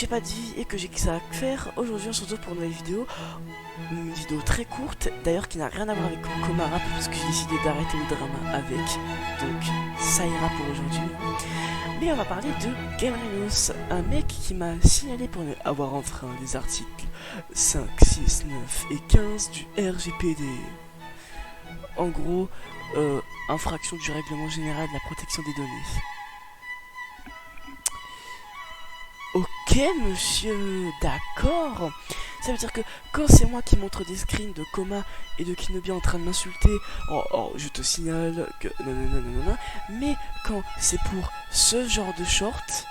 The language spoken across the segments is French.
j'ai pas de vie et que j'ai que ça à faire, aujourd'hui on se retrouve pour une nouvelle vidéo. Une vidéo très courte, d'ailleurs qui n'a rien à voir avec Komarap, parce que j'ai décidé d'arrêter le drama avec. Donc ça ira pour aujourd'hui. Mais on va parler de Gamerenos, un mec qui m'a signalé pour avoir enfreint les articles 5, 6, 9 et 15 du RGPD. En gros, infraction du règlement général de la protection des données. Ok monsieur, d'accord. Ça veut dire que quand c'est moi qui montre des screens de Koma et de Kinobi en train de m'insulter, oh, je te signale que non, mais quand c'est pour ce genre de short,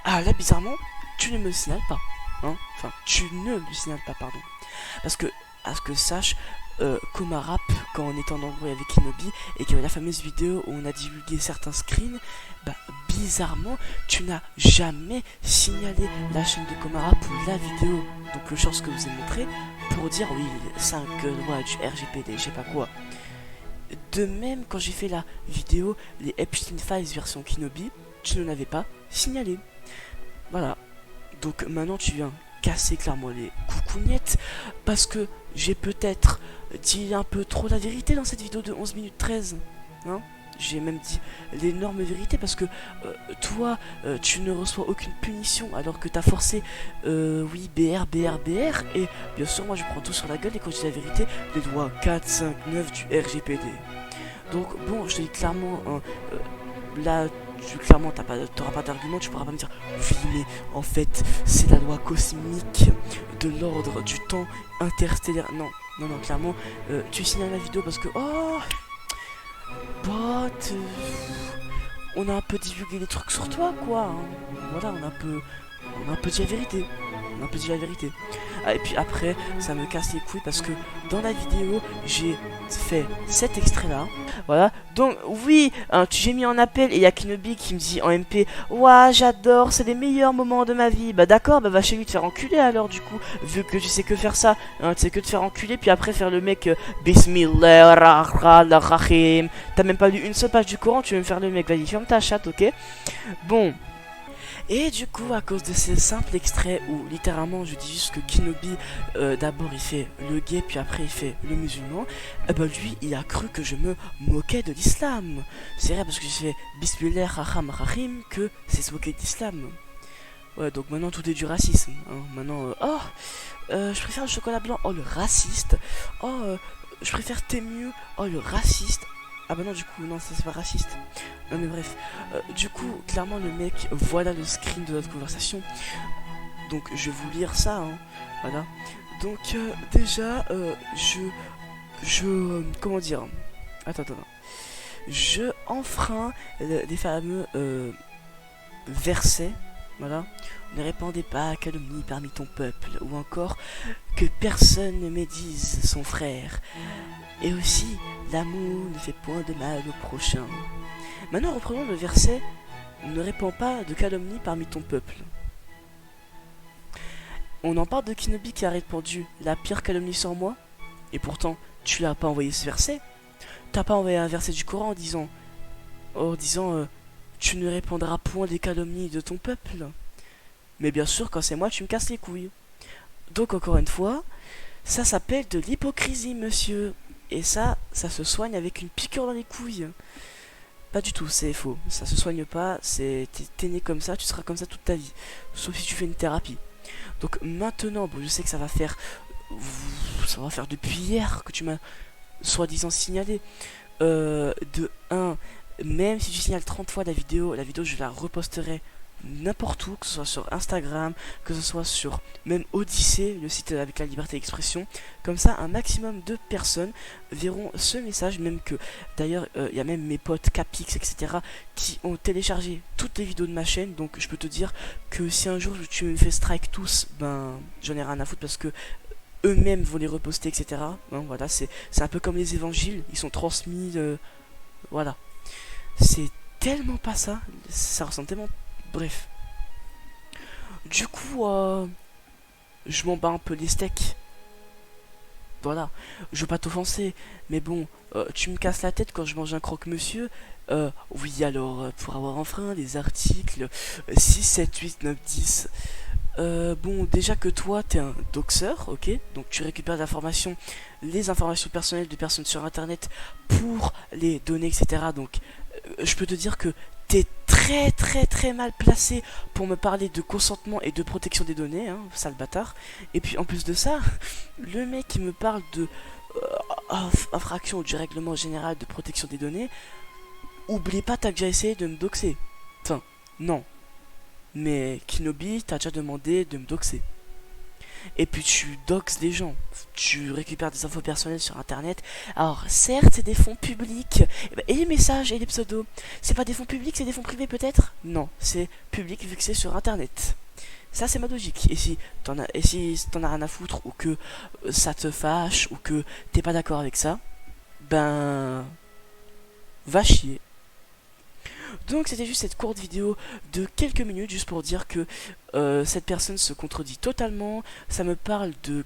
ah là bizarrement, tu ne me signales pas, hein, enfin tu ne me signales pas, pardon, parce que à ce que sache, Komarap, quand on était en embrouille avec Kinobi et qu'il y avait la fameuse vidéo où on a divulgué certains screens, bah bizarrement tu n'as jamais signalé la chaîne de Komarap ou la vidéo, donc le short que je vous ai montré, pour dire oui 5 lois du RGPD, je sais pas quoi. De même quand j'ai fait la vidéo les Epstein Files version Kinobi, tu ne l'avais pas signalé. Voilà, donc maintenant tu viens casser clairement les coucougnettes parce que j'ai peut-être dit un peu trop la vérité dans cette vidéo de 11 minutes 13, hein. J'ai même dit l'énorme vérité parce que toi tu ne reçois aucune punition alors que t'as forcé oui BR et bien sûr moi je prends tout sur la gueule et quand je dis la vérité les lois 4, 5, 9 du RGPD. Donc bon je te dis clairement hein, là clairement t'auras pas d'argument, tu pourras pas me dire oui mais en fait c'est la loi cosmique de l'ordre du temps interstellaire. Non, clairement tu signales la vidéo parce que oh pote, on a un peu divulgué des trucs sur toi quoi, hein. Voilà, on a un peu dit la vérité. Ah, et puis après, ça me casse les couilles parce que dans la vidéo, j'ai fait cet extrait là. Voilà, donc oui, hein, j'ai mis en appel et il y a Kinobi qui me dit en MP, ouah, j'adore, c'est les meilleurs moments de ma vie. Bah d'accord, bah va chez lui te faire enculer alors du coup, vu que tu sais que faire ça, hein, tu sais que te faire enculer, puis après faire le mec Bismillahirrahmanirrahim. T'as même pas lu une seule page du Coran, tu veux me faire le mec, vas-y, ferme ta chatte, ok. Bon. Et du coup, à cause de ces simples extraits où littéralement je dis juste que Kinobi, d'abord il fait le gay, puis après il fait le musulman, bah lui il a cru que je me moquais de l'islam. C'est vrai parce que j'ai fait Bismillahirrahmanirrahim que c'est se moquer de l'islam. Ouais, donc maintenant tout est du racisme. Hein. Maintenant, je préfère le chocolat blanc, oh le raciste. Je préfère t'es mieux, oh le raciste. Ah bah non du coup non ça c'est pas raciste. Non mais bref, du coup clairement le mec, voilà le screen de notre conversation. Donc je vais vous lire ça hein. Voilà. Donc déjà comment dire. Attends. Je enfreins les fameux versets. Voilà. Ne répandez pas à calomnie parmi ton peuple. Ou encore que personne ne médise son frère. Et aussi, l'amour ne fait point de mal au prochain. Maintenant, reprenons le verset « Ne répands pas de calomnie parmi ton peuple ». On en parle de Kinobi qui a répandu la pire calomnie sur moi. Et pourtant, tu n'as pas envoyé ce verset. T'as pas envoyé un verset du Coran en disant tu ne répandras point des calomnies de ton peuple. Mais bien sûr, quand c'est moi, tu me casses les couilles. Donc encore une fois, ça s'appelle de l'hypocrisie, monsieur. Et ça se soigne avec une piqûre dans les couilles. Pas du tout, c'est faux. Ça se soigne pas, t'es né comme ça, tu seras comme ça toute ta vie. Sauf si tu fais une thérapie. Donc maintenant, bon, je sais que ça va faire depuis hier que tu m'as soi-disant signalé. De 1, même si tu signales 30 fois la vidéo je la reposterai n'importe où, que ce soit sur Instagram, que ce soit sur même Odyssée, le site avec la liberté d'expression. Comme ça, un maximum de personnes verront ce message, même que d'ailleurs, il y a même mes potes Capix, etc., qui ont téléchargé toutes les vidéos de ma chaîne. Donc je peux te dire que si un jour tu me fais strike tous, ben j'en ai rien à foutre parce que eux-mêmes vont les reposter, etc. Hein, voilà, c'est un peu comme les évangiles, ils sont transmis, voilà. C'est tellement pas ça, ça ressemble tellement... Bref. Du coup, je m'en bats un peu les steaks. voilà, je veux pas t'offenser, mais bon, tu me casses la tête quand je mange un croque-monsieur. Oui, alors, pour avoir enfreint les articles 6, 7, 8, 9, 10. Bon, déjà que toi, t'es un doxeur, ok? Donc tu récupères les informations personnelles de personnes sur Internet pour les donner, etc. Donc, je peux te dire que t'es très très très mal placé pour me parler de consentement et de protection des données, hein, sale bâtard. Et puis en plus de ça, le mec qui me parle de infraction du règlement général de protection des données, oublie pas, t'as déjà essayé de me doxer. Enfin, non. Mais Kinobi t'a déjà demandé de me doxer. Et puis tu doxes des gens, tu récupères des infos personnelles sur internet. Alors certes c'est des fonds publics, et les messages et les pseudos, c'est pas des fonds publics, c'est des fonds privés peut-être? Non, c'est public vu que c'est sur internet. Ça c'est ma logique. Et si t'en as rien à foutre, ou que ça te fâche, ou que t'es pas d'accord avec ça, ben va chier. Donc c'était juste cette courte vidéo de quelques minutes juste pour dire que cette personne se contredit totalement. Ça me parle de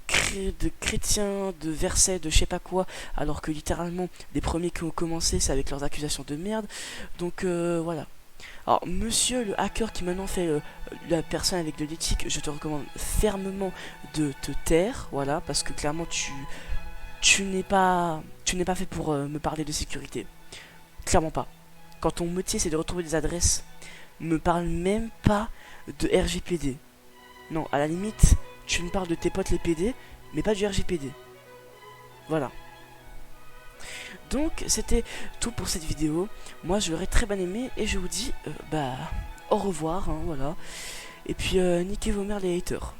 chrétiens, de versets, de je sais pas quoi, alors que littéralement les premiers qui ont commencé c'est avec leurs accusations de merde. Donc voilà. Alors monsieur le hacker qui maintenant fait la personne avec de l'éthique, je te recommande fermement de te taire, voilà, parce que clairement tu n'es pas fait pour me parler de sécurité. Clairement pas. Quand ton métier c'est de retrouver des adresses, me parle même pas de RGPD. Non, à la limite, tu me parles de tes potes les PD, mais pas du RGPD. Voilà. Donc, c'était tout pour cette vidéo. Moi, je l'aurais très bien aimé et je vous dis, au revoir, hein, voilà. Et puis, niquez vos mères les haters.